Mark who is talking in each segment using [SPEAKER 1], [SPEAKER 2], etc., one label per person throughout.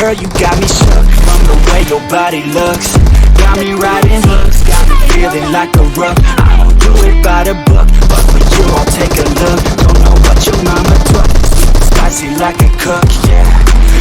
[SPEAKER 1] girl, you got me shook from the way your body looks. Got me riding hooks, got me feeling like a rook. I don't do it by the book, but for you I'll take a look. Don't know what your mama took, spicy like a cook, yeah.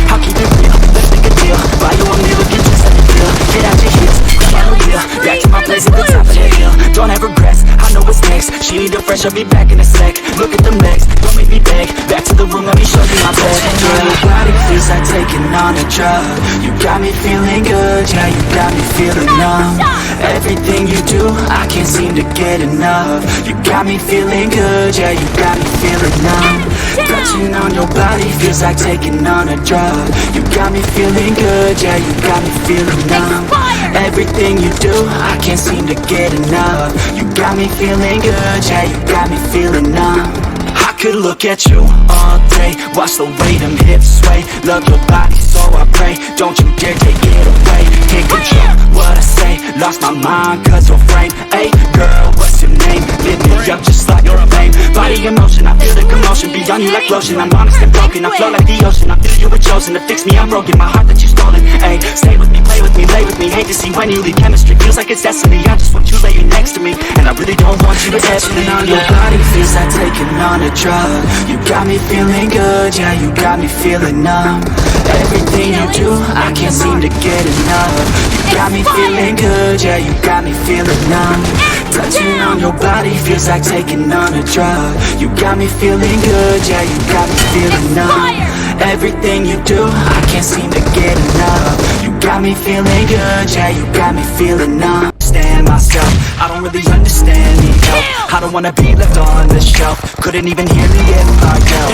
[SPEAKER 1] I'll keep it real, let's make a deal. Buy you a meal if you just let me feel. Get out your heels, grab my wheel. Back to my place at the top of the hill. Don't have regrets, I know what's next. She need a fresh, I'll be back in a sec. Look at them legs, don't make me beg. Back to the room, let me show you my bed. Girl, your body feels like taking on a drug. You got me feeling good, yeah, you got me feeling numb. Everything you do, I can't seem to get enough. You got me feeling good, yeah, you got me feeling numb. Touching on your body feels like taking on a drug. You got me feeling good, yeah, you got me feeling numb. Everything you do, I can't seem to get enough. You got me feeling good, yeah, you got me feeling numb. I could look at you all day, watch the way them hips sway. Love your body, so I pray, don't you dare take it away. Can't control what I say, lost my mind cause you're framed. Hey girl, what's your name? Lit me up just like you're a flame. Body in motion, I feel the commotion, beyond you like lotion. I'm honest and broken, I flow like the ocean. I feel you were chosen to fix me, I'm broken. My heart that you stolen. Hey, stay with me, play with me, lay with me. Hate to see when you leave, chemistry feels like it's destiny. I just want you laying next to me, and I really don't want you to ever leave. On your body feels like taking on a drug. You got me feeling good, yeah, you got me feeling numb. Everything you do, I can't seem to get enough. You got me feeling good, yeah, you got me feeling numb. Touching on your body feels like taking on a drug. You got me feeling good, yeah, you got me feeling numb. Everything you do, I can't seem to get enough. You got me feeling good, yeah, you got me feeling numb. Understand myself, I don't really understand, need help. I don't wanna be left on the shelf, couldn't even hear me if I yelled.